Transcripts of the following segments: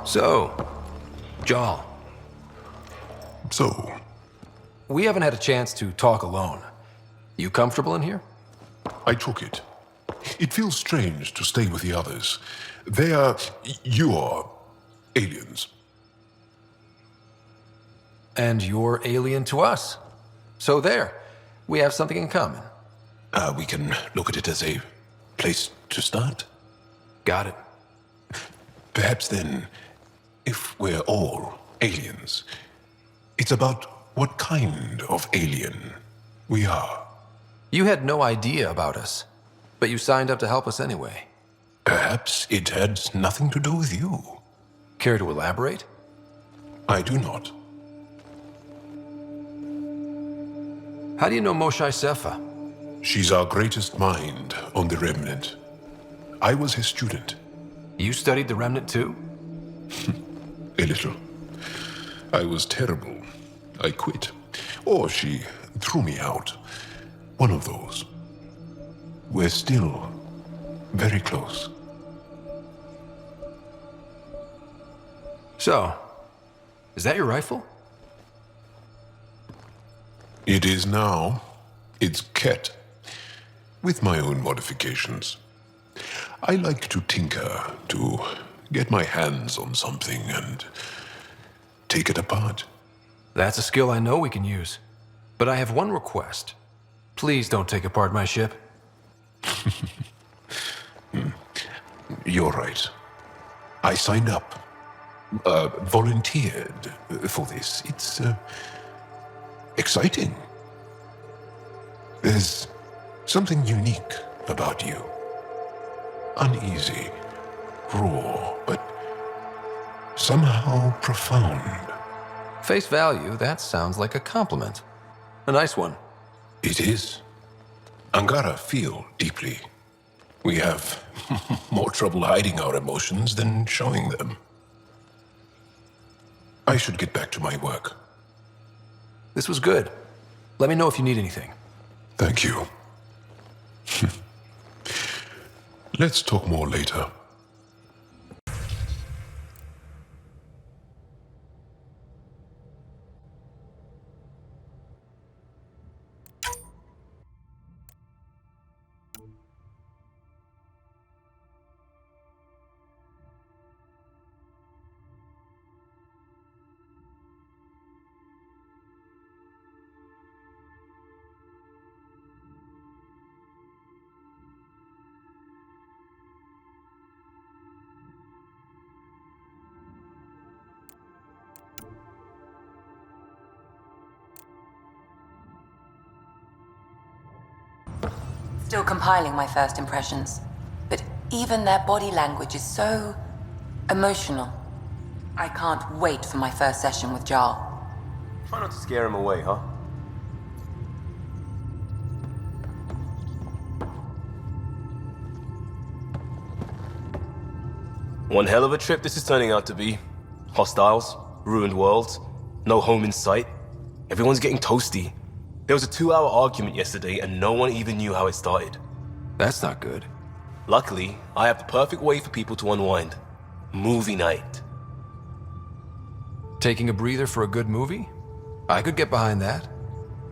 So, Jarl, So, we haven't had a chance to talk alone. You comfortable in here? I took it. It feels strange to stay with the others. They are... you're... aliens. And you're alien to us. So there, we have something in common. We can look at it as a place to start. Got it. Perhaps then, if we're all aliens, it's about what kind of alien we are. You had no idea about us, but you signed up to help us anyway. Perhaps it had nothing to do with you. Care to elaborate? I do not. How do you know Moshae Sefa? She's our greatest mind on the Remnant. I was his student. You studied the Remnant too? A little. I was terrible. I quit. Or she threw me out. One of those. We're still very close. So, is that your rifle? It is now. It's Kett. With my own modifications. I like to tinker, to get my hands on something and take it apart. That's a skill I know we can use. But I have one request. Please don't take apart my ship. You're right. I signed up. Volunteered for this. It's exciting. There's something unique about you. Uneasy, raw, but somehow profound. Face value, that sounds like a compliment. A nice one. It is. Angara feel deeply. We have more trouble hiding our emotions than showing them. I should get back to my work. This was good. Let me know if you need anything. Thank you. Let's talk more later. Still compiling my first impressions, but even their body language is so emotional. I can't wait for my first session with Jarl. Try not to scare him away, huh? One hell of a trip this is turning out to be. Hostiles, ruined worlds, no home in sight. Everyone's getting toasty. There was a 2-hour argument yesterday and no one even knew how it started. That's not good. Luckily, I have the perfect way for people to unwind. Movie night. Taking a breather for a good movie? I could get behind that.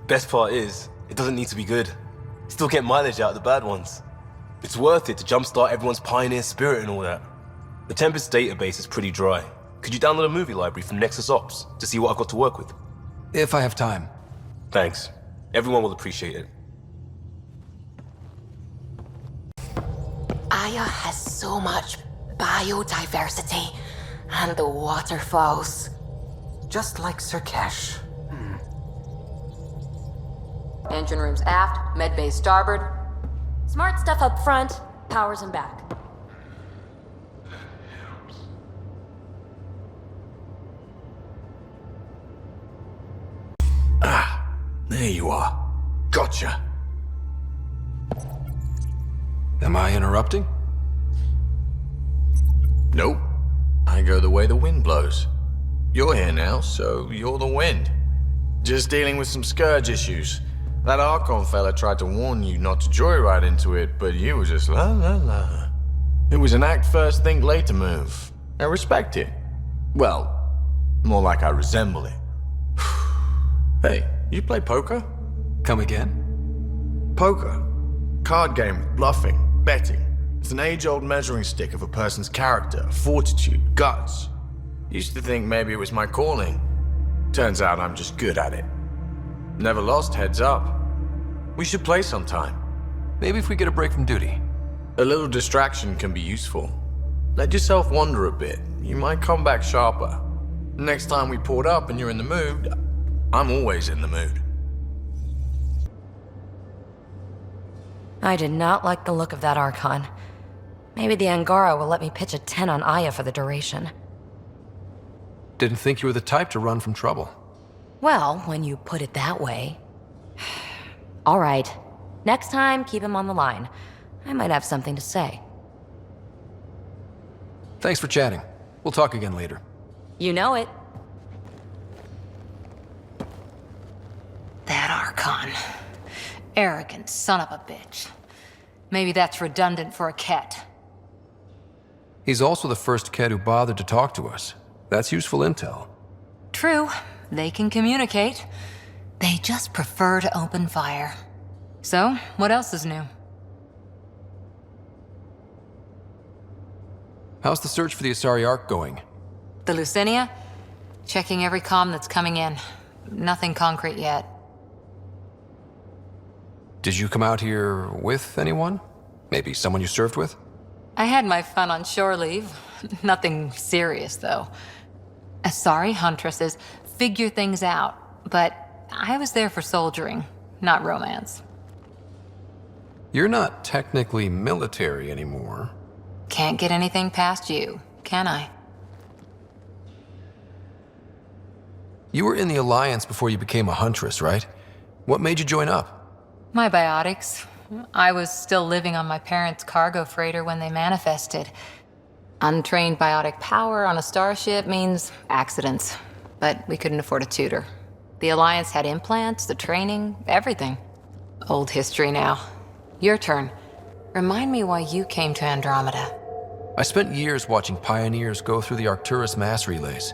Best part is, it doesn't need to be good. Still get mileage out of the bad ones. It's worth it to jumpstart everyone's pioneer spirit and all that. The Tempest database is pretty dry. Could you download a movie library from Nexus Ops to see what I've got to work with? If I have time. Thanks. Everyone will appreciate it. Aya has so much biodiversity and the waterfalls. Just like Sirkesh. Engine rooms aft, med bay starboard. Smart stuff up front, powers in back. There you are. Gotcha. Am I interrupting? Nope. I go the way the wind blows. You're here now, so you're the wind. Just dealing with some scourge issues. That Archon fella tried to warn you not to joyride into it, but you were just la la la. It was an act first, think later move. I respect it. Well, more like I resemble it. Hey, you play poker? Come again? Poker. Card game with bluffing, betting. It's an age-old measuring stick of a person's character, fortitude, guts. Used to think maybe it was my calling. Turns out I'm just good at it. Never lost heads up. We should play sometime. Maybe if we get a break from duty. A little distraction can be useful. Let yourself wander a bit. You might come back sharper. Next time we port up and you're in the mood, I'm always in the mood. I did not like the look of that Archon. Maybe the Angara will let me pitch a 10 on Aya for the duration. Didn't think you were the type to run from trouble. Well, when you put it that way. All right. Next time, keep him on the line. I might have something to say. Thanks for chatting. We'll talk again later. You know it. That Archon. Arrogant son of a bitch. Maybe that's redundant for a Kett. He's also the first Kett who bothered to talk to us. That's useful intel. True. They can communicate. They just prefer to open fire. So, what else is new? How's the search for the Asari Ark going? The Lucinia? Checking every comm that's coming in. Nothing concrete yet. Did you come out here with anyone? Maybe someone you served with? I had my fun on shore leave. Nothing serious, though. Asari huntresses figure things out, but I was there for soldiering, not romance. You're not technically military anymore. Can't get anything past you, can I? You were in the Alliance before you became a huntress, right? What made you join up? My biotics. I was still living on my parents' cargo freighter when they manifested. Untrained biotic power on a starship means accidents, but we couldn't afford a tutor. The Alliance had implants, the training, everything. Old history now. Your turn. Remind me why you came to Andromeda. I spent years watching pioneers go through the Arcturus mass relays.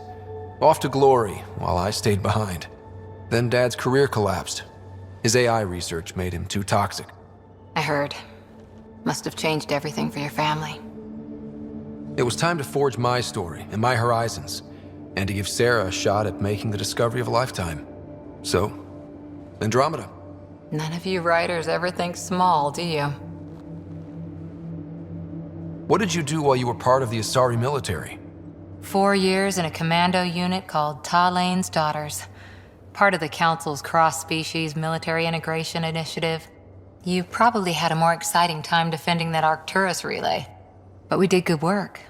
Off to glory, while I stayed behind. Then Dad's career collapsed. His AI research made him too toxic. I heard. Must have changed everything for your family. It was time to forge my story and my horizons, and to give Sara a shot at making the discovery of a lifetime. So, Andromeda. None of you writers ever think small, do you? What did you do while you were part of the Asari military? 4 years in a commando unit called Talane's Daughters. Part of the Council's cross-species military integration initiative. You probably had a more exciting time defending that Arcturus relay. But we did good work.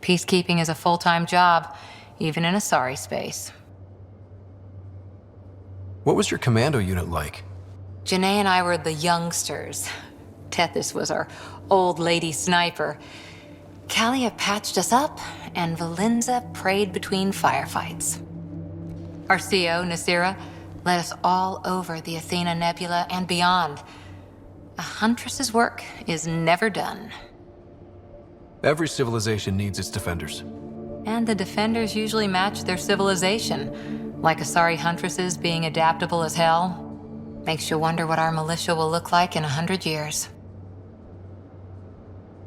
Peacekeeping is a full-time job, even in Asari space. What was your commando unit like? Janae and I were the youngsters. Tethys was our old lady sniper. Kalia patched us up, and Valenza prayed between firefights. Our CO, Nasira, led us all over the Athena Nebula and beyond. A huntress's work is never done. Every civilization needs its defenders. And the defenders usually match their civilization, like Asari huntresses being adaptable as hell. Makes you wonder what our militia will look like in 100 years.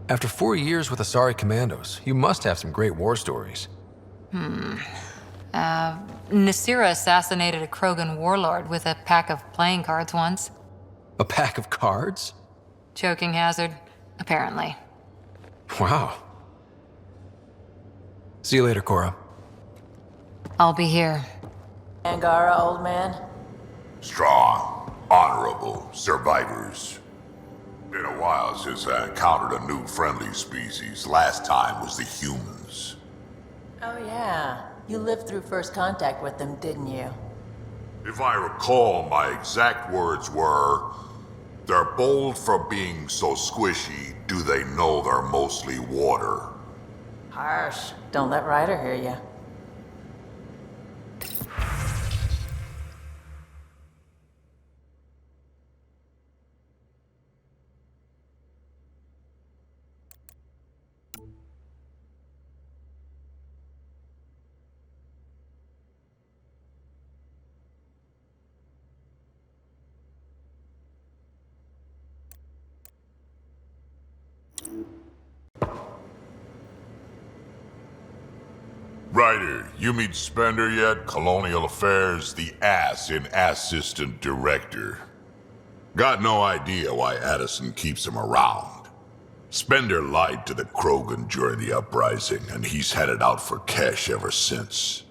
After 4 years with Asari commandos, you must have some great war stories. Nasira assassinated a Krogan warlord with a pack of playing cards once. A pack of cards? Choking hazard, apparently. Wow. See you later, Cora. I'll be here. Angara, old man? Strong, honorable survivors. Been a while since I encountered a new friendly species. Last time was the humans. Oh yeah, you lived through first contact with them, didn't you? If I recall, my exact words were, "They're bold for being so squishy, do they know they're mostly water?" Harsh. Don't let Ryder hear you. Ryder, you meet Spender yet? Colonial Affairs, the ass in Assistant Director. Got no idea why Addison keeps him around. Spender lied to the Krogan during the uprising, and he's headed out for cash ever since.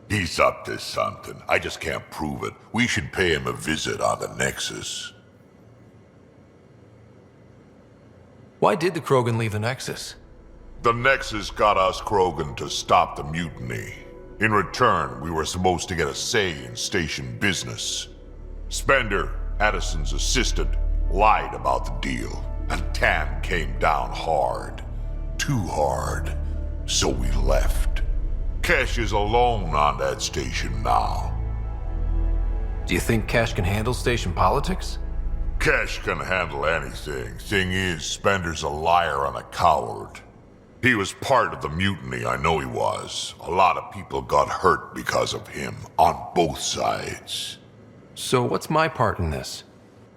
He's up to something. I just can't prove it. We should pay him a visit on the Nexus. Why did the Krogan leave the Nexus? The Nexus got us Krogan to stop the mutiny. In return, we were supposed to get a say in station business. Spender, Addison's assistant, lied about the deal, and Tan came down hard. Too hard. So we left. Kesh is alone on that station now. Do you think Cash can handle station politics? Kesh can handle anything. Thing is, Spender's a liar and a coward. He was part of the mutiny, I know he was. A lot of people got hurt because of him, on both sides. So what's my part in this?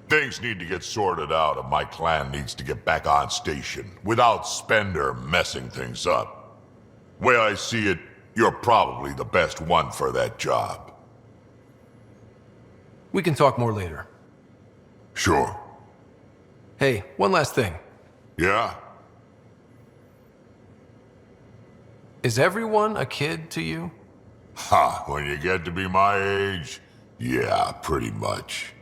Things need to get sorted out, and my clan needs to get back on station, without Spender messing things up. Way I see it, you're probably the best one for that job. We can talk more later. Sure. Hey, one last thing. Yeah? Is everyone a kid to you? Ha, when you get to be my age, yeah, pretty much.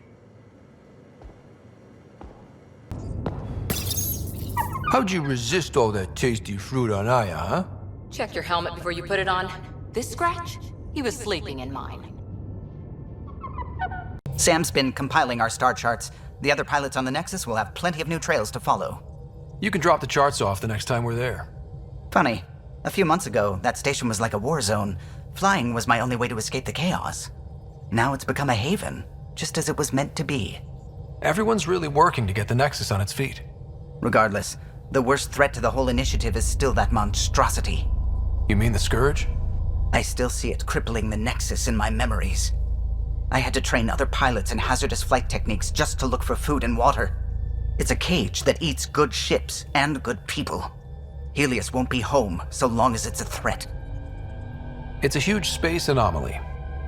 How'd you resist all that tasty fruit on Aya, huh? Check your helmet before you put it on. This scratch? He was sleeping in mine. Sam's been compiling our star charts. The other pilots on the Nexus will have plenty of new trails to follow. You can drop the charts off the next time we're there. Funny. A few months ago, that station was like a war zone. Flying was my only way to escape the chaos. Now it's become a haven, just as it was meant to be. Everyone's really working to get the Nexus on its feet. Regardless, the worst threat to the whole initiative is still that monstrosity. You mean the Scourge? I still see it crippling the Nexus in my memories. I had to train other pilots in hazardous flight techniques just to look for food and water. It's a cage that eats good ships and good people. Helios won't be home so long as it's a threat. It's a huge space anomaly.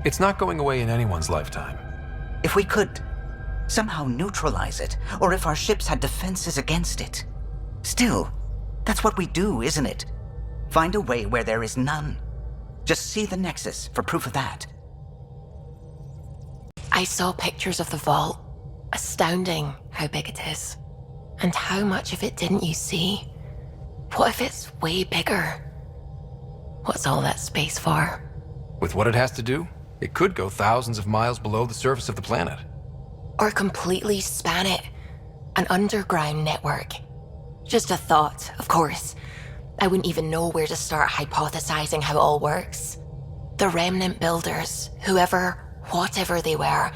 It's not going away in anyone's lifetime. If we could somehow neutralize it, or if our ships had defenses against it. Still, that's what we do, isn't it? Find a way where there is none. Just see the Nexus for proof of that. I saw pictures of the vault. Astounding how big it is. And how much of it didn't you see? What if it's way bigger? What's all that space for? With what it has to do, it could go thousands of miles below the surface of the planet. Or completely span it. An underground network. Just a thought, of course. I wouldn't even know where to start hypothesizing how it all works. The Remnant builders, whoever, whatever they were,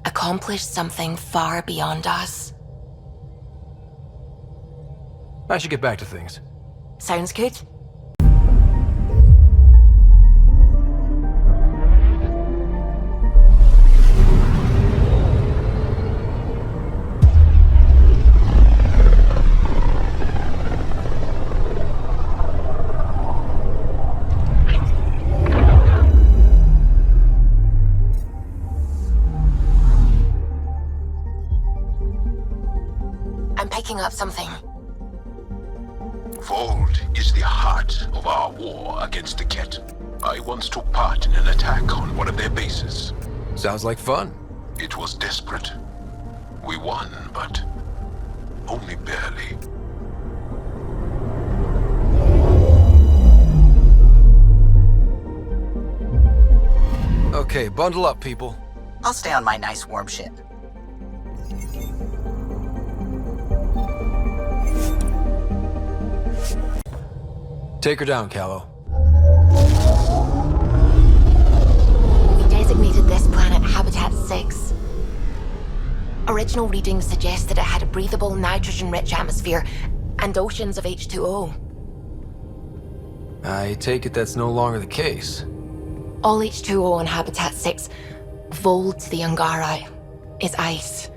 accomplished something far beyond us. I should get back to things. Sounds good. I'm picking up something. Vold is the heart of our war against the Kett. I once took part in an attack on one of their bases. Sounds like fun. It was desperate. We won, but only barely. Okay, bundle up, people. I'll stay on my nice warm ship. Take her down, Callow. We designated this planet Habitat 6. Original readings suggested it had a breathable, nitrogen-rich atmosphere and oceans of H2O. I take it that's no longer the case. All H2O on Habitat 6, Vold to the Angara, is ice.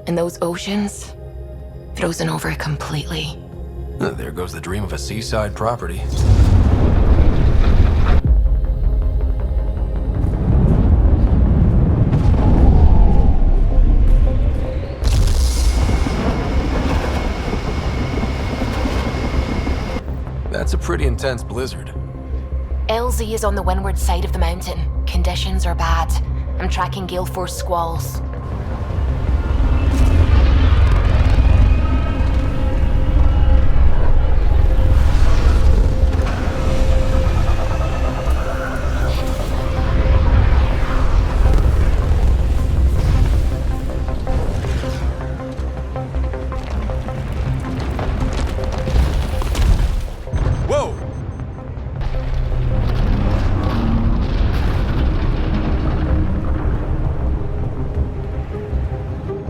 And those oceans, frozen over completely. There goes the dream of a seaside property. That's a pretty intense blizzard. LZ is on the windward side of the mountain. Conditions are bad. I'm tracking gale force squalls.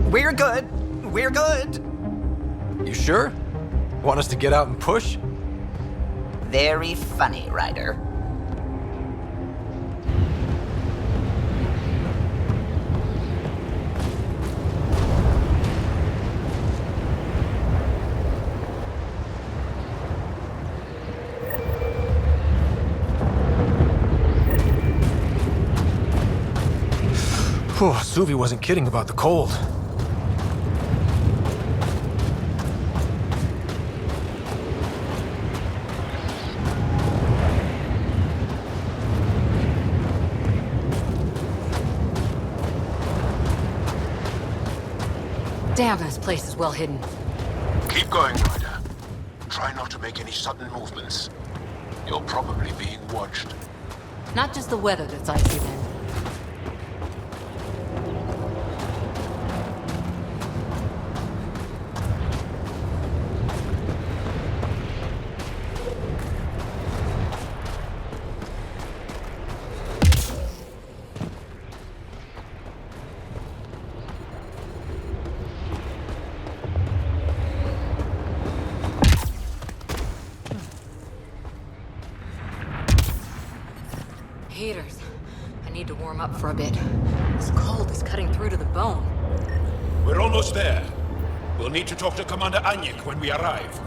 We're good. We're good. You sure? Want us to get out and push? Very funny, Ryder. Whew, Suvi wasn't kidding about the cold. Damn, this place is well hidden. Keep going, Ryder. Try not to make any sudden movements. You're probably being watched. Not just the weather that's icy then. Heaters. I need to warm up for a bit. This cold is cutting through to the bone. We're almost there. We'll need to talk to Commander Anyik when we arrive.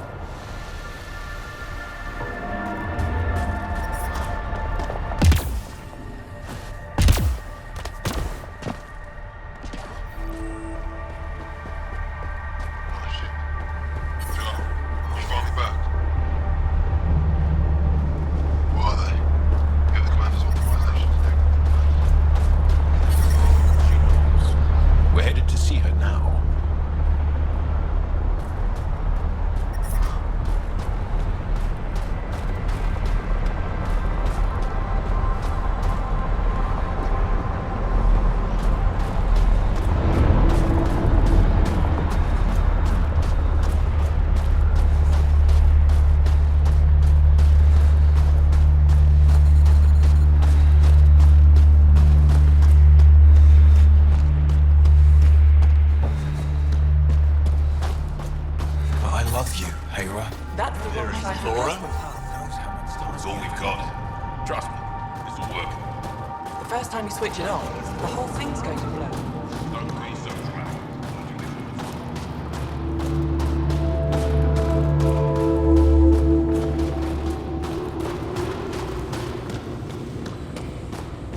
Switch it on, the whole thing's going to blow.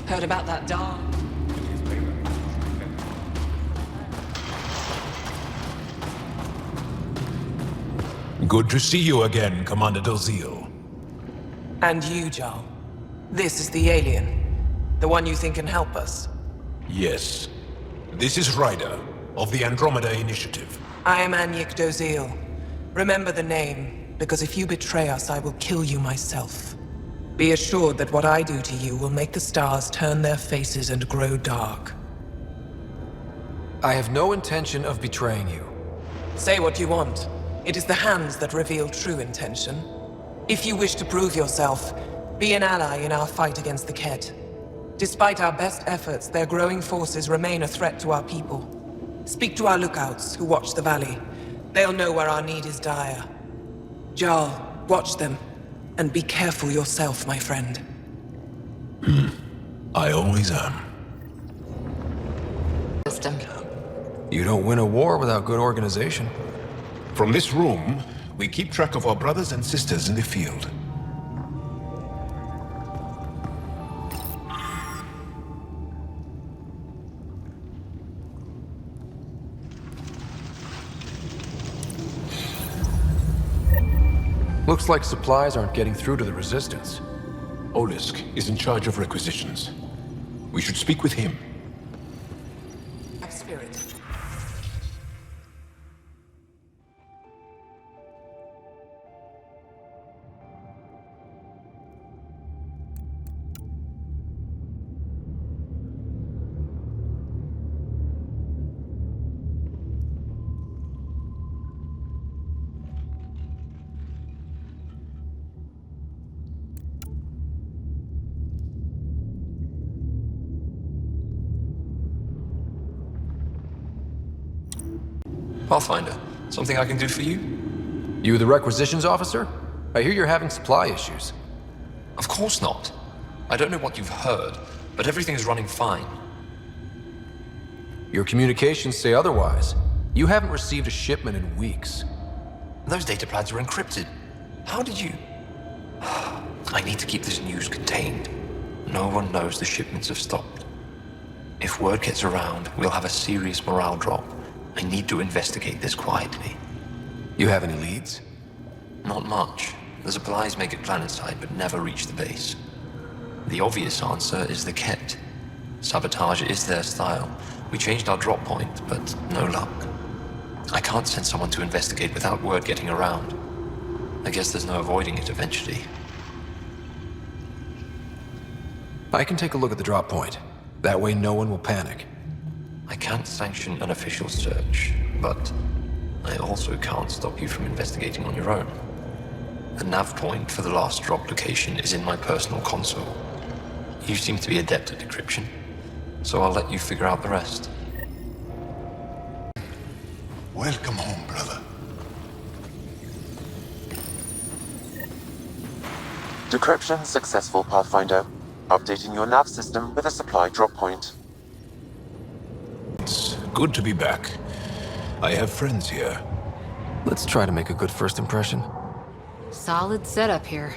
Heard about that dog? Good to see you again, Commander Dalziel. And you, Jarl. This is the alien. The one you think can help us? Yes. This is Ryder, of the Andromeda Initiative. I am Anyik Dalziel. Remember the name, because if you betray us, I will kill you myself. Be assured that what I do to you will make the stars turn their faces and grow dark. I have no intention of betraying you. Say what you want. It is the hands that reveal true intention. If you wish to prove yourself, be an ally in our fight against the Kett. Despite our best efforts, their growing forces remain a threat to our people. Speak to our lookouts, who watch the valley. They'll know where our need is dire. Jarl, watch them, and be careful yourself, my friend. I always am. System. You don't win a war without good organization. From this room, we keep track of our brothers and sisters in the field. Looks like supplies aren't getting through to the Resistance. Olisk is in charge of requisitions. We should speak with him. Spirit. Pathfinder, something I can do for you? You the requisitions officer? I hear you're having supply issues. Of course not. I don't know what you've heard, but everything is running fine. Your communications say otherwise. You haven't received a shipment in weeks. Those data pads are encrypted. How did you... I need to keep this news contained. No one knows the shipments have stopped. If word gets around, we'll have a serious morale drop. I need to investigate this quietly. You have any leads? Not much. The supplies make it planetside, but never reach the base. The obvious answer is the Kett. Sabotage is their style. We changed our drop point, but no luck. I can't send someone to investigate without word getting around. I guess there's no avoiding it eventually. I can take a look at the drop point. That way no one will panic. I can't sanction an official search, but I also can't stop you from investigating on your own. The nav point for the last drop location is in my personal console. You seem to be adept at decryption, so I'll let you figure out the rest. Welcome home, brother. Decryption successful, Pathfinder. Updating your nav system with a supply drop point. It's good to be back. I have friends here. Let's try to make a good first impression. Solid setup here.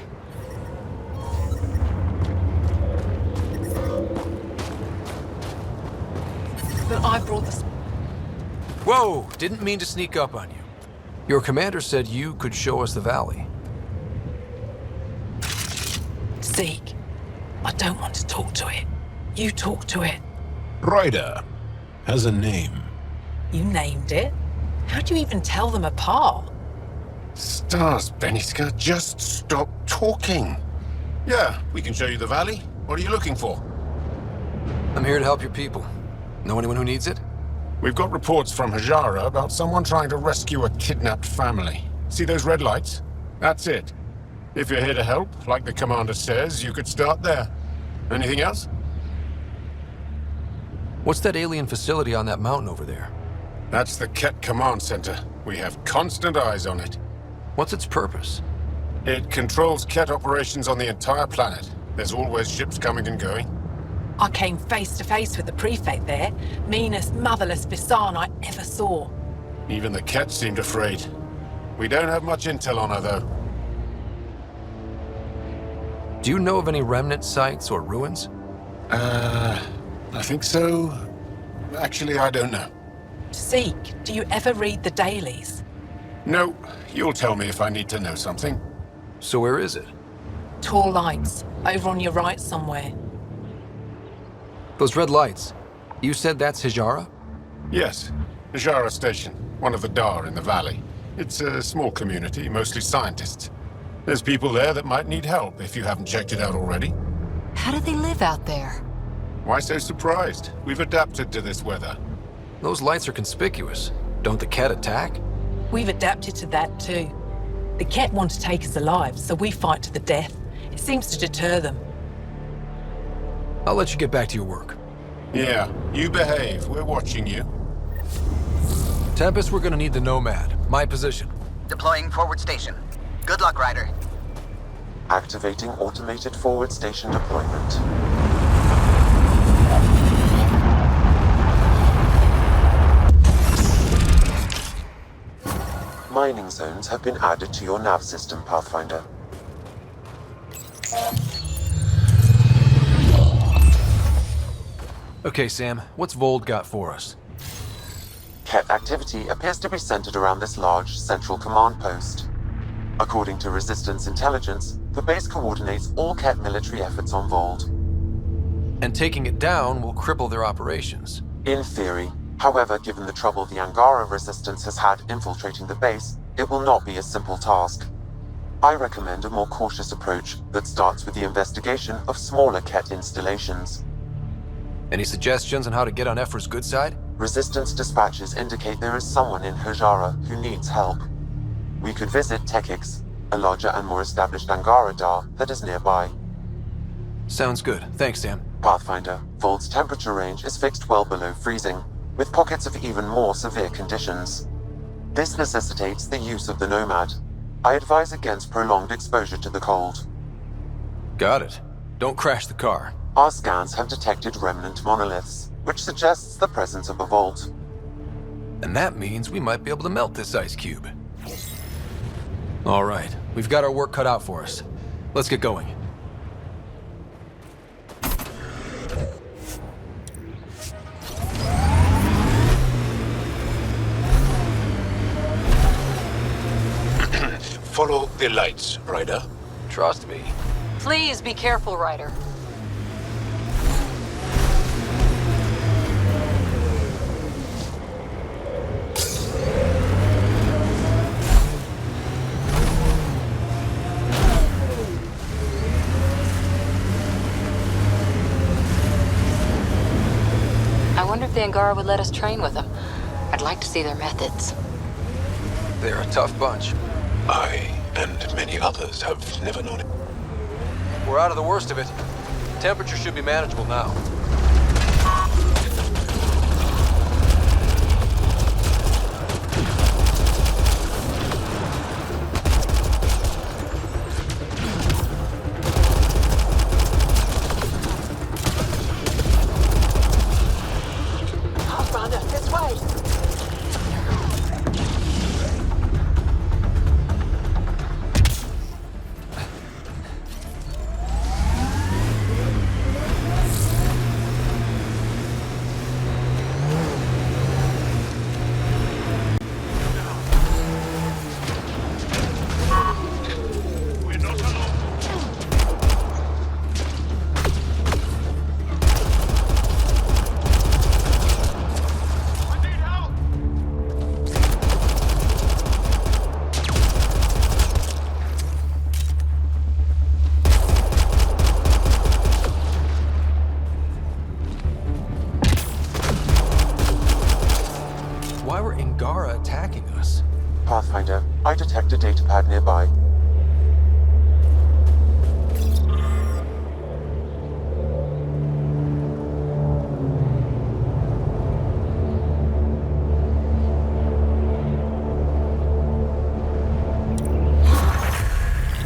But I brought this. Whoa! Didn't mean to sneak up on you. Your commander said you could show us the valley. Zeke, I don't want to talk to it. You talk to it. Ryder has a name. You named it? How do you even tell them apart? Stars, Beniska, just stop talking. Yeah, we can show you the valley. What are you looking for? I'm here to help your people. Know anyone who needs it? We've got reports from Hajara about someone trying to rescue a kidnapped family. See those red lights? That's it. If you're here to help, like the commander says, you could start there. Anything else? What's that alien facility on that mountain over there? That's the Kett Command Center. We have constant eyes on it. What's its purpose? It controls Kett operations on the entire planet. There's always ships coming and going. I came face to face with the prefect there. Meanest, motherless Visan I ever saw. Even the Kett seemed afraid. We don't have much intel on her, though. Do you know of any Remnant sites or ruins? I think so. Actually, I don't know. Zeke, do you ever read the dailies? No, you'll tell me if I need to know something. So where is it? Tall lights, over on your right somewhere. Those red lights. You said that's Hajara? Yes, Hajara Station, one of the Dar in the valley. It's a small community, mostly scientists. There's people there that might need help if you haven't checked it out already. How do they live out there? Why so surprised? We've adapted to this weather. Those lights are conspicuous. Don't the Kett attack? We've adapted to that too. The Kett want to take us alive, so we fight to the death. It seems to deter them. I'll let you get back to your work. Yeah, you behave. We're watching you. Tempest, we're gonna need the Nomad. My position. Deploying forward station. Good luck, Ryder. Activating automated forward station deployment. Mining zones have been added to your nav system, Pathfinder. Okay, Sam, what's Vold got for us? Kett activity appears to be centered around this large central command post. According to Resistance intelligence, the base coordinates all Kett military efforts on Vold. And taking it down will cripple their operations. In theory. However, given the trouble the Angara Resistance has had infiltrating the base, it will not be a simple task. I recommend a more cautious approach that starts with the investigation of smaller Kett installations. Any suggestions on how to get on Ephra's good side? Resistance dispatches indicate there is someone in Hajara who needs help. We could visit Tekix, a larger and more established Angara Dar that is nearby. Sounds good. Thanks, Sam. Pathfinder, Vold's temperature range is fixed well below freezing, with pockets of even more severe conditions. This necessitates the use of the Nomad. I advise against prolonged exposure to the cold. Got it. Don't crash the car. Our scans have detected remnant monoliths, which suggests the presence of a vault. And that means we might be able to melt this ice cube. All right, we've got our work cut out for us. Let's get going. Follow the lights, Ryder. Trust me. Please be careful, Ryder. I wonder if the Angara would let us train with them. I'd like to see their methods. They're a tough bunch. I and many others have never known it. We're out of the worst of it. Temperature should be manageable now. Pathfinder, this way! Pathfinder, I detect a datapad nearby.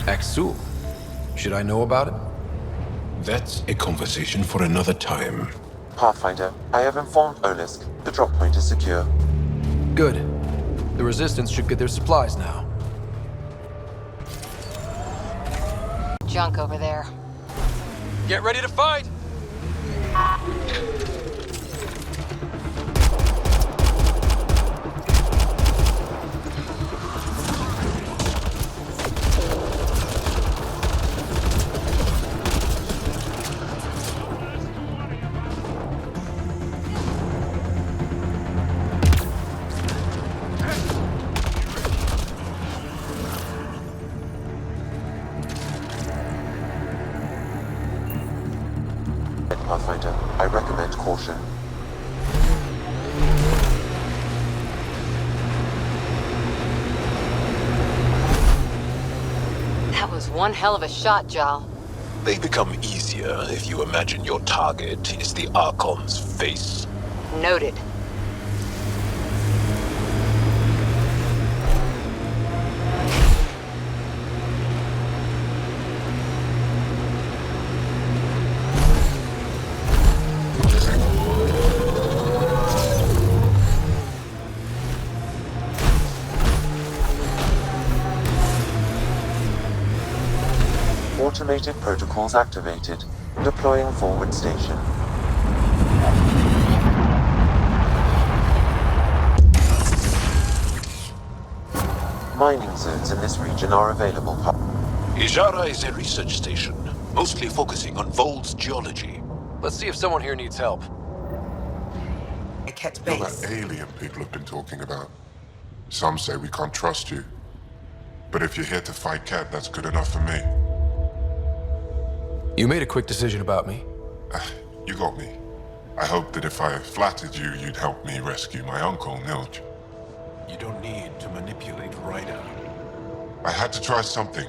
Axul. Should I know about it? That's a conversation for another time. Pathfinder, I have informed Olisk. The drop point is secure. Good. The Resistance should get their supplies now. Junk over there. Get ready to fight! Pathfinder, I recommend caution. That was one hell of a shot, Jal. They become easier if you imagine your target is the Archon's face. Noted. Automated protocols activated. Deploying forward station. mining zones in this region are available. Ijara is a research station, mostly focusing on Vold's geology. Let's see if someone here needs help. Kett's You're base. that alien people have been talking about. Some say we can't trust you. But if you're here to fight Kett, that's good enough for me. You made a quick decision about me. You got me. I hoped that if I flattered you, you'd help me rescue my uncle, Nilj. You don't need to manipulate Ryder. I had to try something.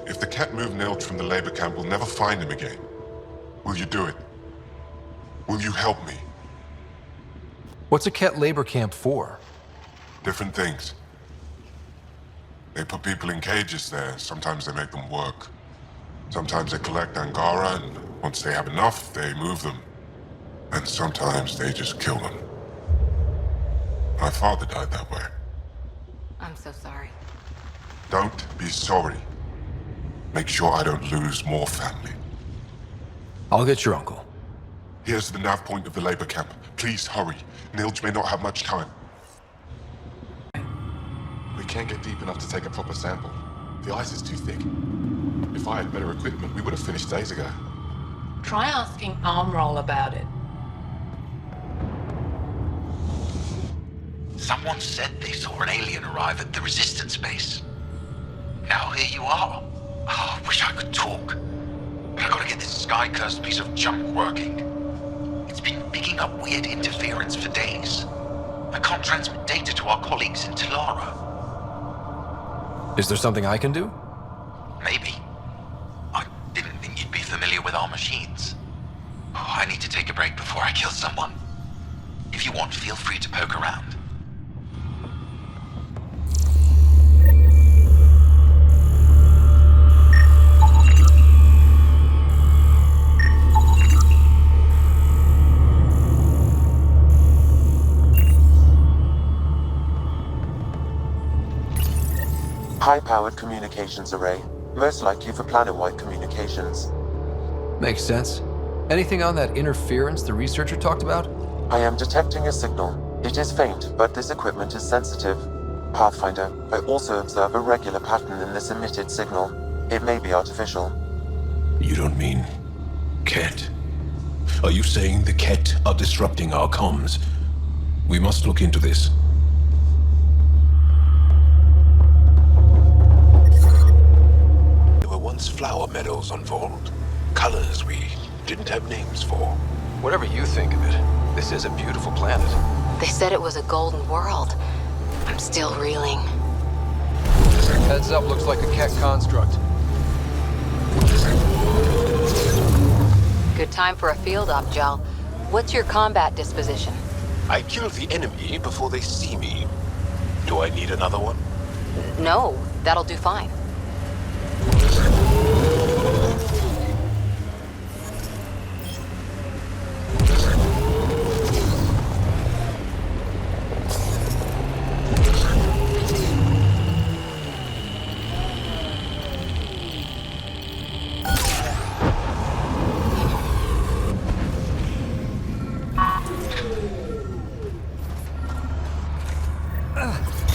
If the Kett move Nilj from the labor camp, we'll never find him again. Will you do it? Will you help me? What's a Kett labor camp for? Different things. They put people in cages there. Sometimes they make them work. Sometimes they collect Angara, and once they have enough, they move them. And sometimes they just kill them. My father died that way. I'm so sorry. Don't be sorry. Make sure I don't lose more family. I'll get your uncle. Here's the nav point of the labor camp. Please hurry. Nilj may not have much time. We can't get deep enough to take a proper sample. The ice is too thick. If I had better equipment, we would have finished days ago. Try asking Armroll about it. Someone said they saw an alien arrive at the Resistance base. Now here you are. Oh, I wish I could talk. But I gotta get this sky-cursed piece of junk working. It's been picking up weird interference for days. I can't transmit data to our colleagues in Talara. Is there something I can do? Maybe. I didn't think you'd be familiar with our machines. Oh, I need to take a break before I kill someone. If you want, feel free to poke around. High-powered communications array, most likely for planet-wide communications. Makes sense. Anything on that interference the researcher talked about? I am detecting a signal. It is faint, but this equipment is sensitive. Pathfinder, I also observe a regular pattern in this emitted signal. It may be artificial. You don't mean Kett? Are you saying the Kett are disrupting our comms? We must look into this. There were once flower meadows on Vold. Colors we didn't have names for. Whatever you think of it, this is a beautiful planet. They said it was a golden world. I'm still reeling. Heads up, looks like a Kett construct. Good time for a field op, Jal. What's your combat disposition? I kill the enemy before they see me. Do I need another one? No, that'll do fine.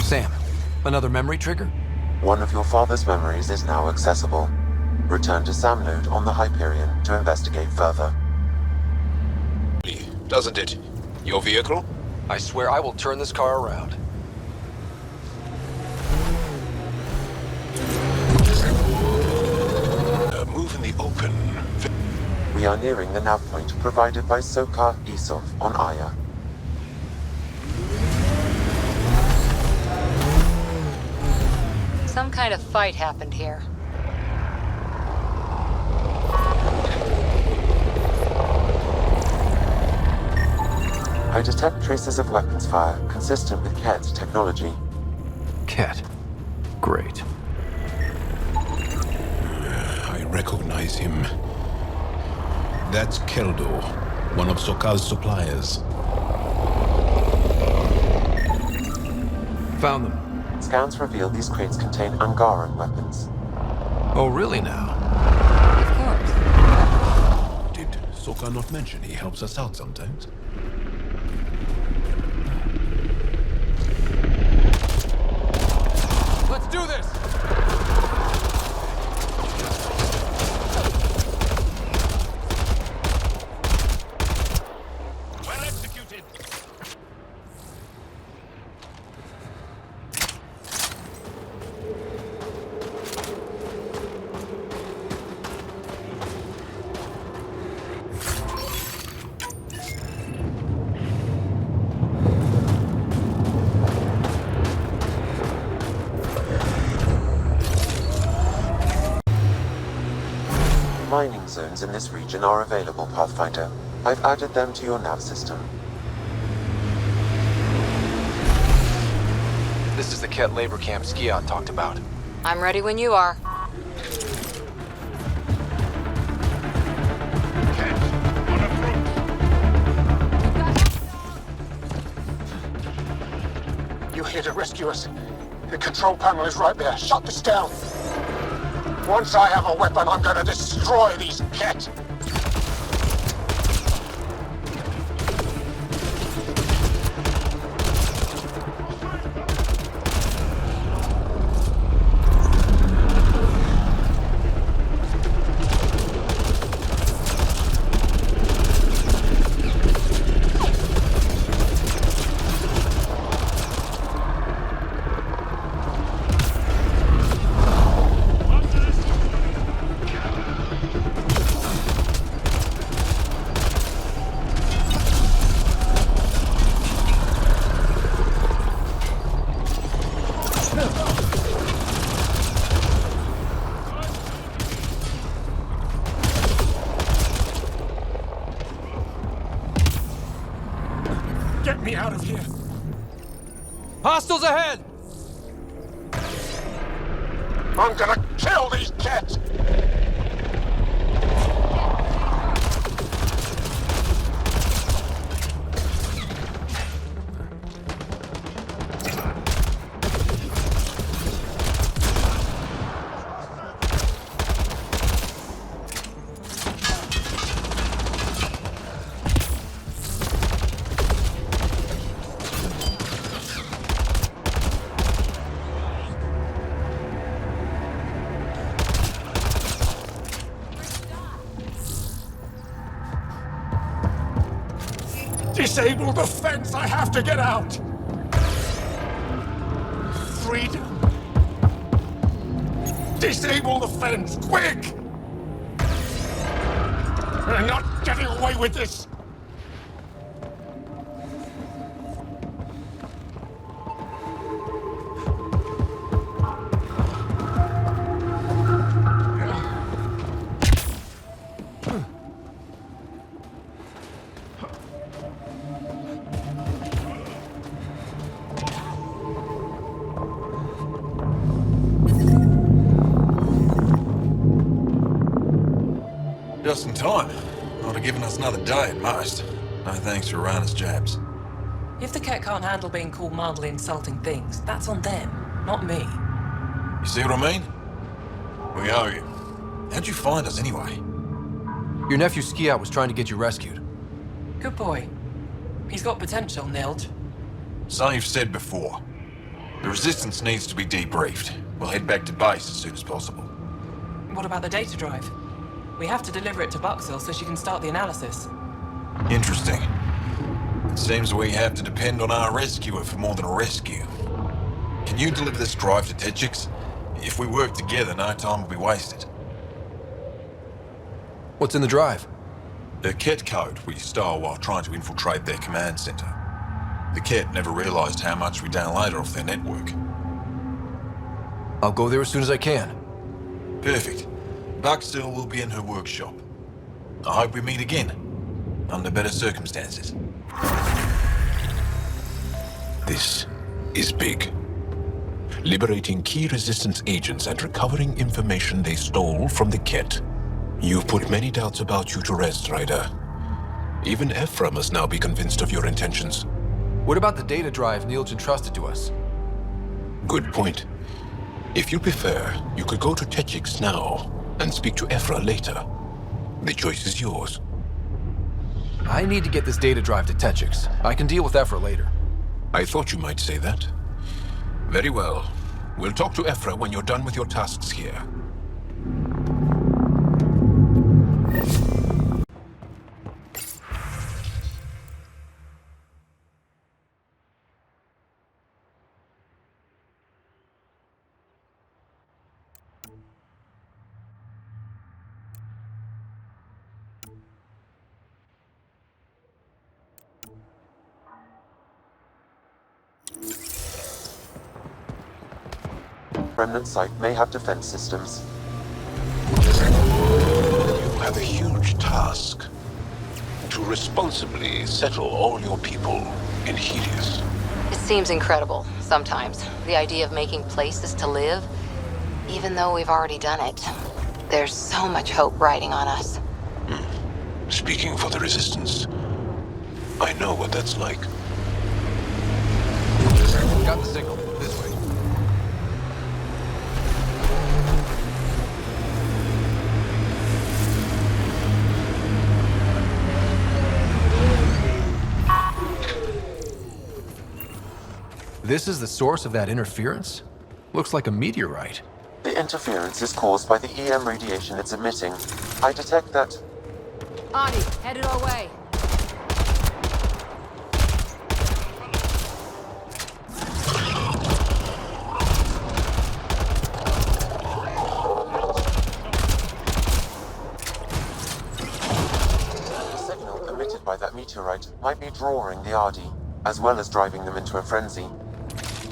Sam, another memory trigger? One of your father's memories is now accessible. Return to Sam node on the Hyperion to investigate further. Doesn't it? Your vehicle? I swear I will turn this car around. Move in the open. We are nearing the nav point provided by Sokar Isov on Aya. Some kind of fight happened here. I detect traces of weapons fire consistent with Kett's technology. Kett. Great. I recognize him. That's Keldo, one of Sokal's suppliers. Found them. Scans reveal these crates contain Angaran weapons. Oh, really now? Of course. Did Sokal not mention he helps us out sometimes? mining zones in this region are available, Pathfinder. I've added them to your nav system. This is the Kett labor camp Skion talked about. I'm ready when you are. You here to rescue us? The control panel is right there. Shut this down. Once I have a weapon, I'm gonna destroy these Kett. Get me out of here! Hostiles ahead! I'm gonna kill these Kett! Disable the fence! I have to get out! Freedom! Disable the fence! Quick! We're not getting away with this! Just in time. Would have given us another day at most. No thanks for Rana's jabs. If the Kett can't handle being called mildly insulting things, that's on them, not me. You see what I mean? We owe you. How'd you find us anyway? Your nephew Skiot was trying to get you rescued. Good boy. He's got potential, Nilge. So you've said before. The Resistance needs to be debriefed. We'll head back to base as soon as possible. What about the data drive? We have to deliver it to Buxel so she can start the analysis. Interesting. It seems we have to depend on our rescuer for more than a rescue. Can you deliver this drive to Techix? If we work together, no time will be wasted. What's in the drive? The Kett code we stole while trying to infiltrate their command center. The Kett never realized how much we downloaded off their network. I'll go there as soon as I can. Perfect. Buxel will be in her workshop. I hope we meet again, under better circumstances. This is big. Liberating key Resistance agents and recovering information they stole from the Kett. You've put many doubts about you to rest, Ryder. Even Ephra must now be convinced of your intentions. What about the data drive Nilge entrusted to us? Good point. If you prefer, you could go to Techix now and speak to Ephra later. The choice is yours. I need to get this data drive to Techix. I can deal with Ephra later. I thought you might say that. Very well. We'll talk to Ephra when you're done with your tasks here. Remnant site may have defense systems. responsibly settle all your people in Helios. It seems incredible, sometimes. The idea of making places to live, even though we've already done it. There's so much hope riding on us. Speaking for the Resistance, I know what that's like. Got the signal. This way. This is the source of that interference? Looks like a meteorite. The interference is caused by the EM radiation it's emitting. I detect that... Adi, headed our way. The signal emitted by that meteorite might be drawing the Ardi, as well as driving them into a frenzy.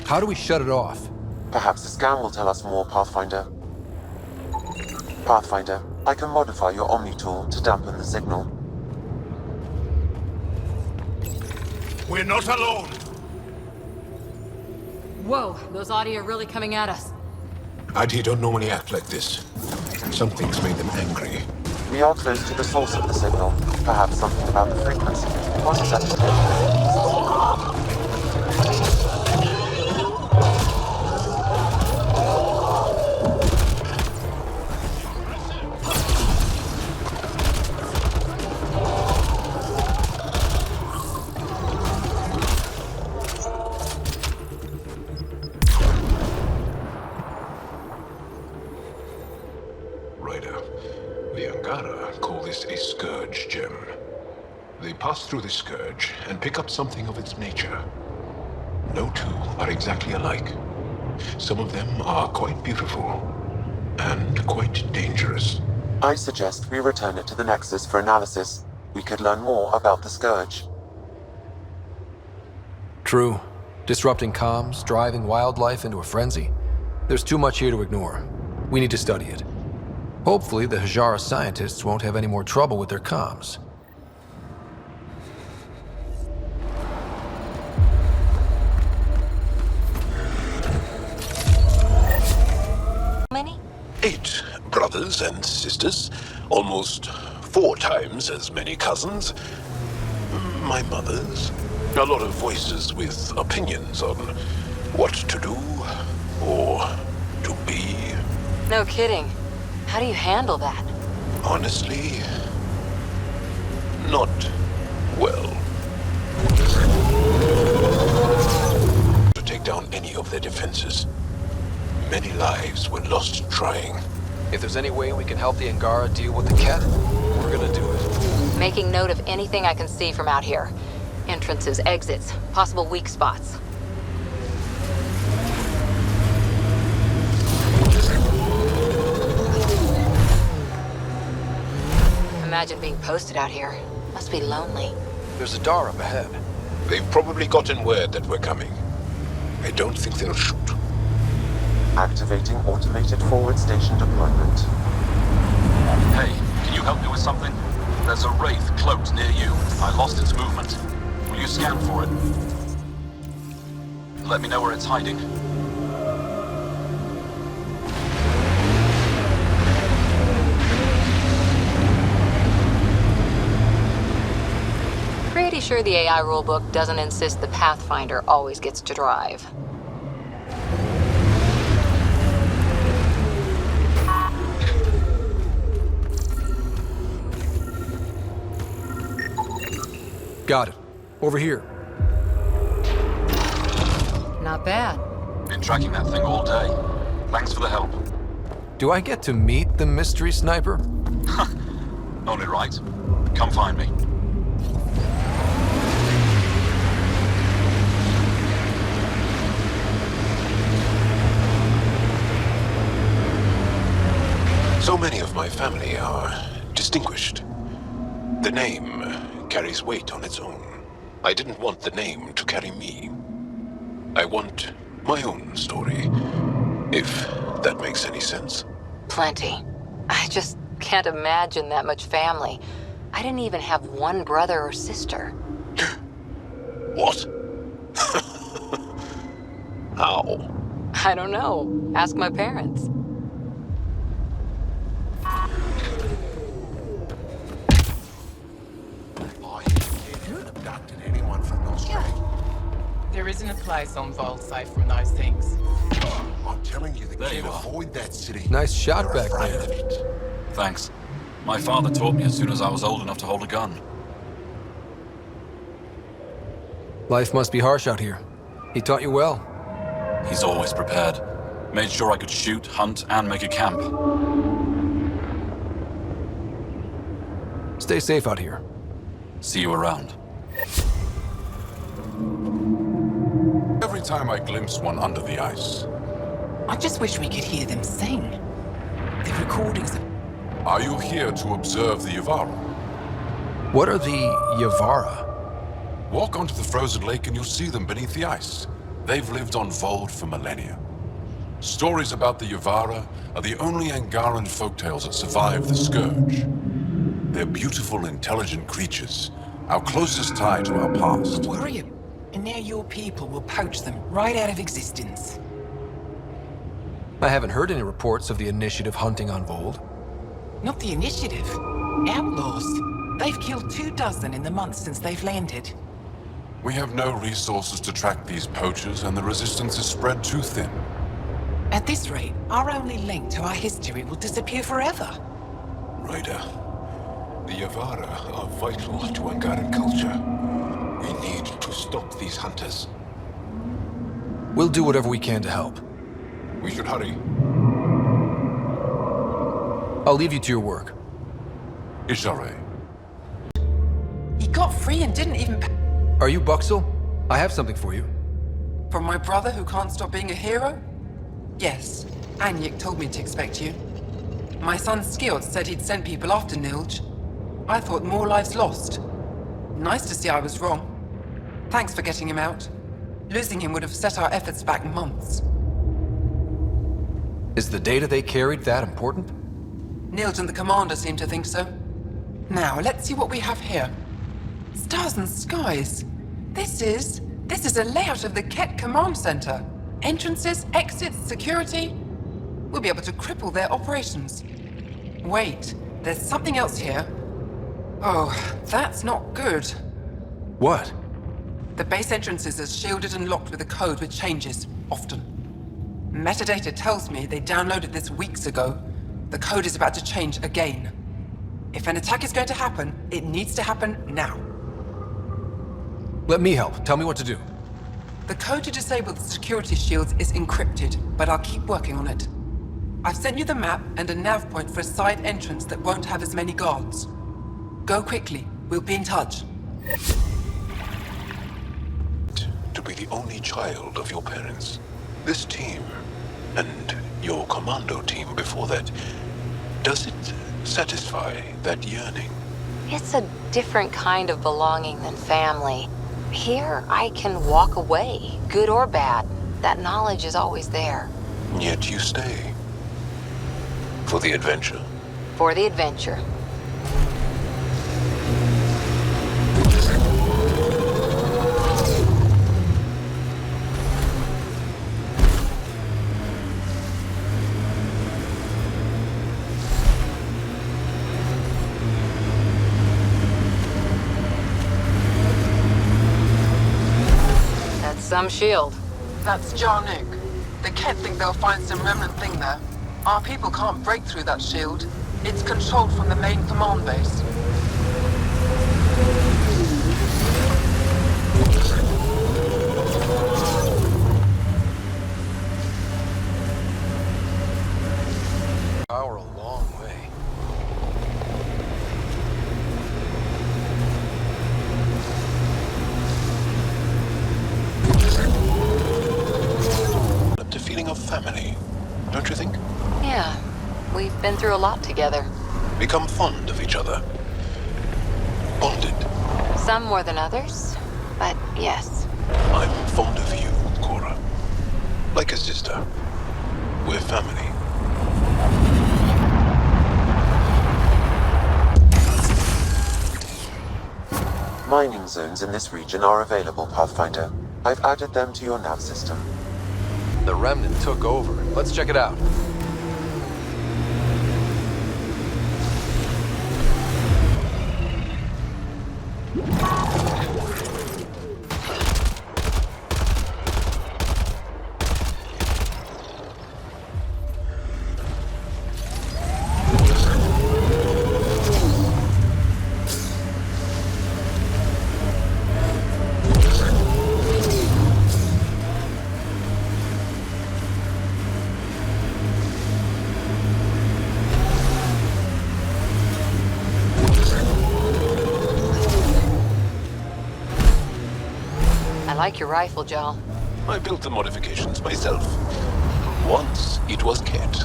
How do we shut it off? Perhaps the scan will tell us more, Pathfinder. Pathfinder, I can modify your Omni tool to dampen the signal. We're not alone! Whoa, those Adi are really coming at us. Adi don't normally act like this. Something's made them angry. We are close to the source of the signal. Perhaps something about the frequency. What is that? Ryder, the Angara call this a Scourge gem. They pass through the Scourge and pick up something of its nature. No two are exactly alike. Some of them are quite beautiful, and quite dangerous. I suggest we return it to the Nexus for analysis. We could learn more about the Scourge. True. Disrupting comms, driving wildlife into a frenzy. There's too much here to ignore. We need to study it. Hopefully, the Hajara scientists won't have any more trouble with their comms. Many? 8 brothers and sisters. Almost 4 times as many cousins. My mother's. A lot of voices with opinions on what to do or to be. No kidding. How do you handle that? Honestly, not well. To take down any of their defenses. Many lives were lost trying. If there's any way we can help the Angara deal with the Kett, we're gonna do it. Making note of anything I can see from out here. Entrances, exits, possible weak spots. Imagine being posted out here. Must be lonely. There's a door up ahead. They've probably gotten word that we're coming. I don't think they'll shoot. Activating automated forward station deployment. Hey, can you help me with something? There's a wraith cloaked near you. I lost its movement. Will you scan for it? Let me know where it's hiding. Pretty sure the AI rulebook doesn't insist the Pathfinder always gets to drive. Got it. Over here. Not bad. Been tracking that thing all day. Thanks for the help. Do I get to meet the mystery sniper? Only right. Come find me. So many of my family are distinguished. The name carries weight on its own. I didn't want the name to carry me. I want my own story, if that makes any sense. Plenty. I just can't imagine that much family. I didn't even have one brother or sister. What? How? I don't know. Ask my parents. Abducted anyone from Australia. There isn't a place on Vol safe from those things. I'm telling you, they There can't you are. avoid that city. Nice shot They're back afraid there. of it. Thanks. My father taught me as soon as I was old enough to hold a gun. Life must be harsh out here. He taught you well. He's always prepared. Made sure I could shoot, hunt, and make a camp. Stay safe out here. See you around. Every time I glimpse one under the ice. I just wish we could hear them sing. The recordings. Are you here to observe the Yavara? What are the Yavara? Walk onto the frozen lake and you'll see them beneath the ice. They've lived on Vold for millennia. Stories about the Yavara are the only Angaran folktales that survive the Scourge. They're beautiful, intelligent creatures, our closest tie to our past. Worry him. And now your people will poach them right out of existence. I haven't heard any reports of the Initiative hunting on Vold. Not the Initiative. Outlaws. They've killed 24 in the months since they've landed. We have no resources to track these poachers, and the resistance is spread too thin. At this rate, our only link to our history will disappear forever. Ryder, the Yavara are vital to Angaran culture. We need to stop these hunters. We'll do whatever we can to help. We should hurry. I'll leave you to your work. Ishare. He got free and didn't even pay. Are you Buxel? I have something for you. From my brother who can't stop being a hero? Yes, Anyik told me to expect you. My son Skjord said he'd sent people after Nilj. I thought more lives lost. Nice to see I was wrong. Thanks for getting him out. Losing him would have set our efforts back months. Is the data they carried that important? Nilj and the commander seem to think so. Now, let's see what we have here. Stars and skies. This is a layout of the Kett command center. Entrances, exits, security. We'll be able to cripple their operations. Wait, there's something else here. Oh, that's not good. What? The base entrances are shielded and locked with a code which changes, often. Metadata tells me they downloaded this weeks ago. The code is about to change again. If an attack is going to happen, it needs to happen now. Let me help. Tell me what to do. The code to disable the security shields is encrypted, but I'll keep working on it. I've sent you the map and a nav point for a side entrance that won't have as many guards. Go quickly. We'll be in touch. To be the only child of your parents. This team, and your commando team before that, does it satisfy that yearning? It's a different kind of belonging than family. Here, I can walk away, good or bad. That knowledge is always there. Yet you stay. For the adventure. For the adventure. Some shield. That's Jarnuk. The Kett think they'll find some remnant thing there. Our people can't break through that shield. It's controlled from the main command base. Power a long way. The feeling of family, don't you think? Yeah, we've been through a lot together. Become fond of each other. Bonded. Some more than others, but yes. I'm fond of you, Cora. Like a sister. We're family. mining zones in this region are available, Pathfinder. I've added them to your nav system. The Remnant took over. Let's check it out. I like your rifle, Joel. I built the modifications myself. Once it was Kett.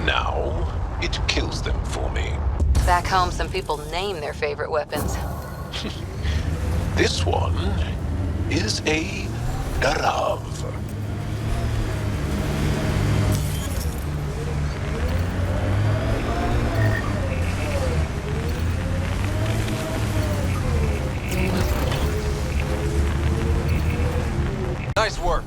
Now it kills them for me. Back home, some people name their favorite weapons. This one is a Garav. Nice work.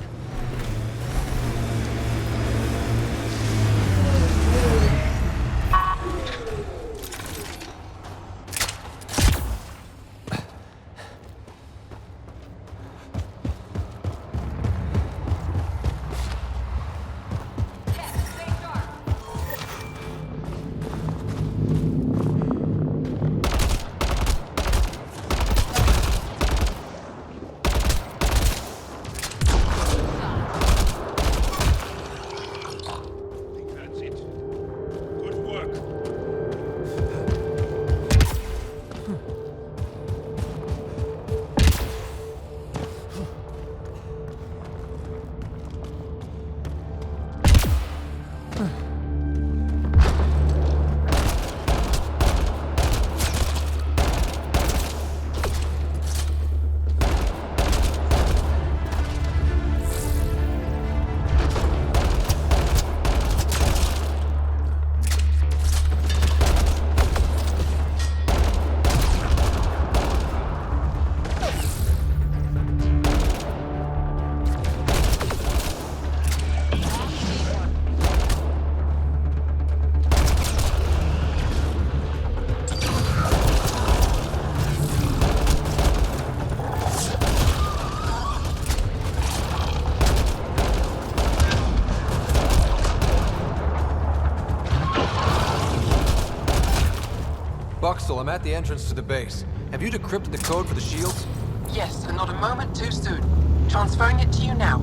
Buxel, I'm at the entrance to the base. Have you decrypted the code for the shields? Yes, and not a moment too soon. Transferring it to you now.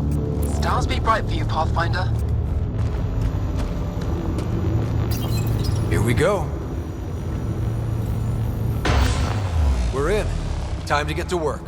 Stars be bright for you, Pathfinder. Here we go. We're in. Time to get to work.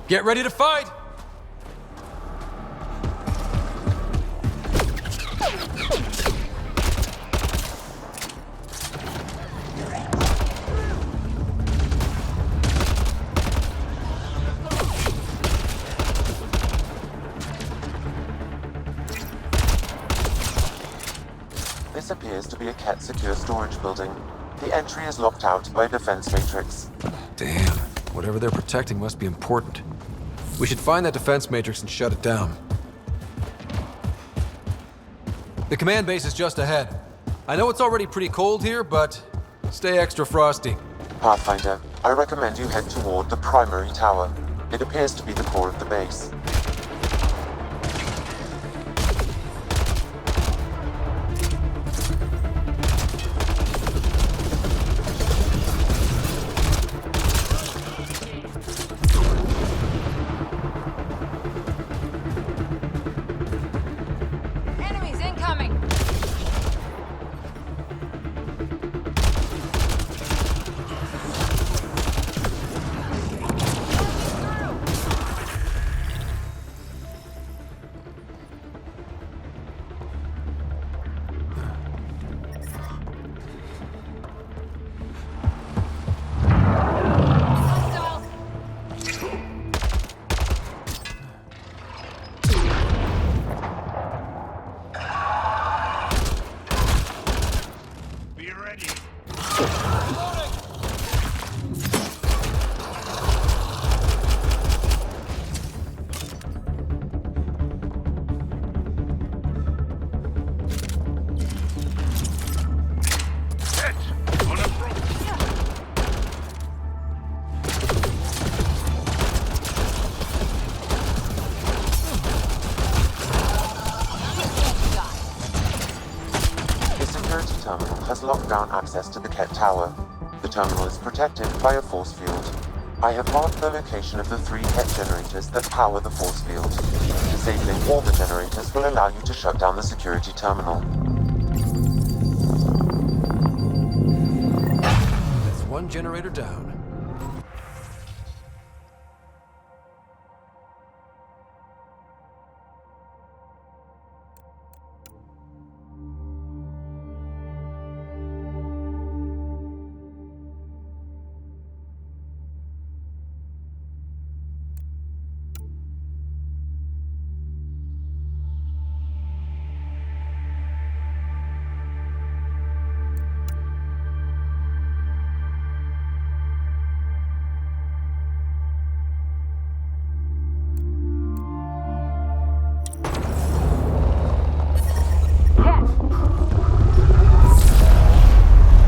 Get ready to fight! This appears to be a Kett secure storage building. The entry is locked out by a defense matrix. Damn. Whatever they're protecting must be important. We should find that defense matrix and shut it down. The command base is just ahead. I know it's already pretty cold here, but stay extra frosty. Pathfinder, I recommend you head toward the primary tower. It appears to be the core of the base. Enemies incoming! Has locked down access to the Kett Tower. The terminal is protected by a force field. I have marked the location of the 3 Kett generators that power the force field. Disabling all the generators will allow you to shut down the security terminal. That's one generator down.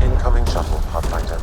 Incoming shuttle, Pathfinder.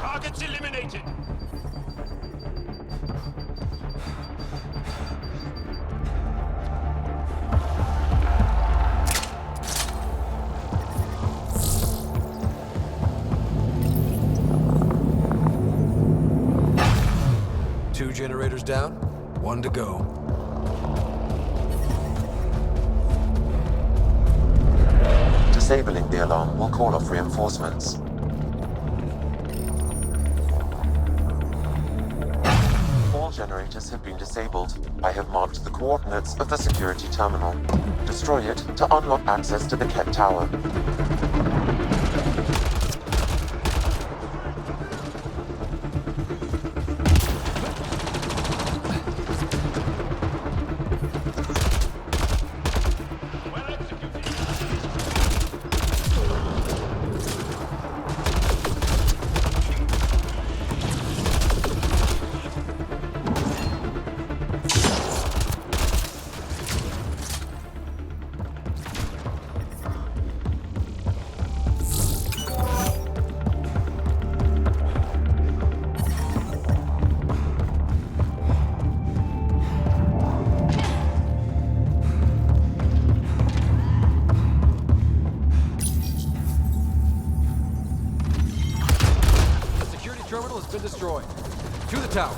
Targets eliminated! 2 generators down, 1 to go. Disabling the alarm will call off reinforcements. All generators have been disabled. I have marked the coordinates of the security terminal. Destroy it to unlock access to the Kett Tower. Been destroyed. To the tower.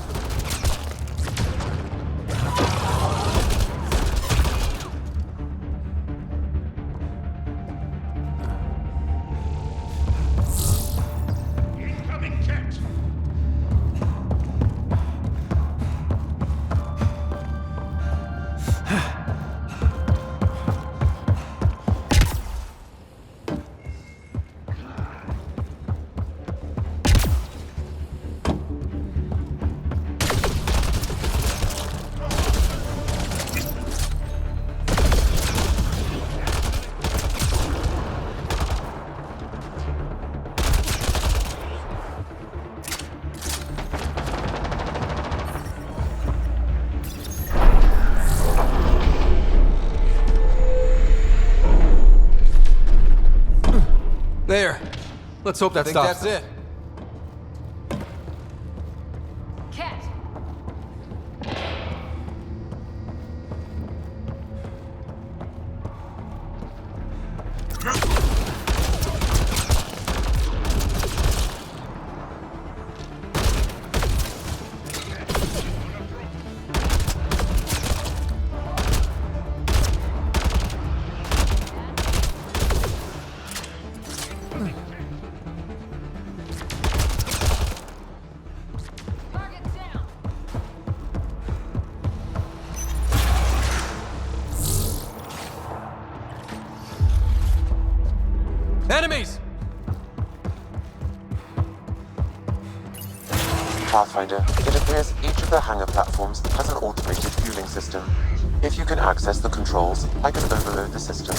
Let's hope that stops. That's it. Kett! Enemies! Pathfinder, it appears each of the hangar platforms has an automated fueling system. If you can access the controls, I can overload the system.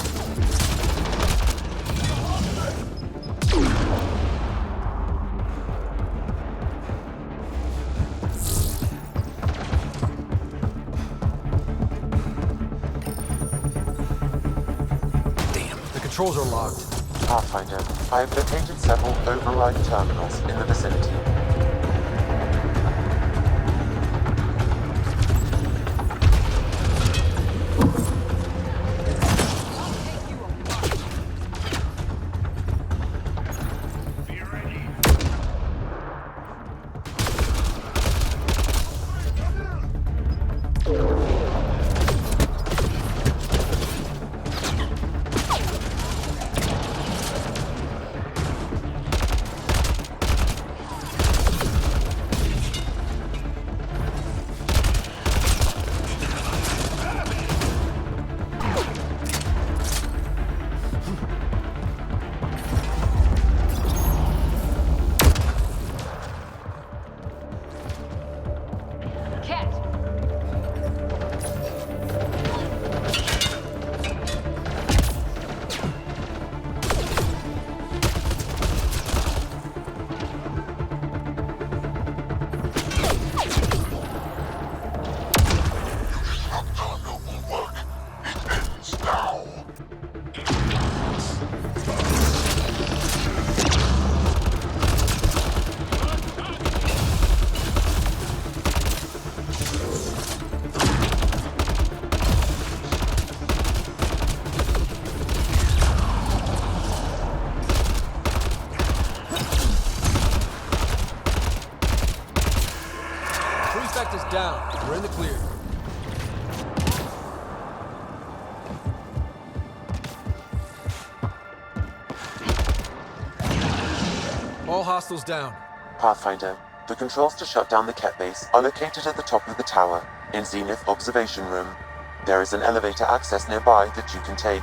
The controls are locked. Pathfinder, I have located several override terminals in the vicinity. Is down. We're in the clear. All hostiles down. Pathfinder, the controls to shut down the Kett base are located at the top of the tower, in Zenith Observation Room. There is an elevator access nearby that you can take.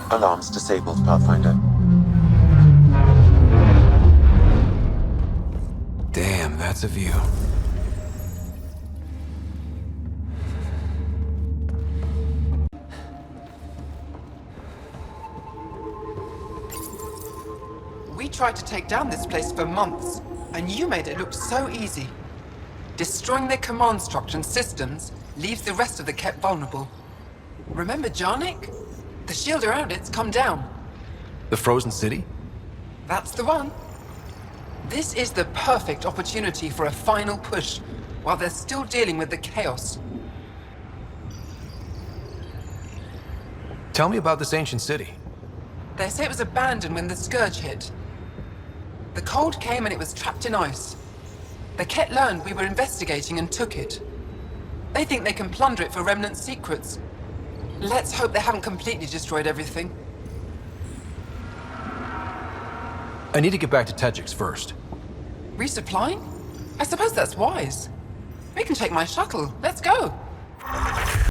Alarms disabled, Pathfinder. Damn, that's a view. We tried to take down this place for months, and you made it look so easy. Destroying their command structure and systems leaves the rest of the Kett vulnerable. Remember Jarnik? The shield around it's come down. The frozen city? That's the one. This is the perfect opportunity for a final push, while they're still dealing with the chaos. Tell me about this ancient city. They say it was abandoned when the Scourge hit. The cold came and it was trapped in ice. The Kett learned we were investigating and took it. They think they can plunder it for Remnant secrets. Let's hope they haven't completely destroyed everything. I need to get back to Tejix first. Resupplying? I suppose that's wise. We can take my shuttle. Let's go.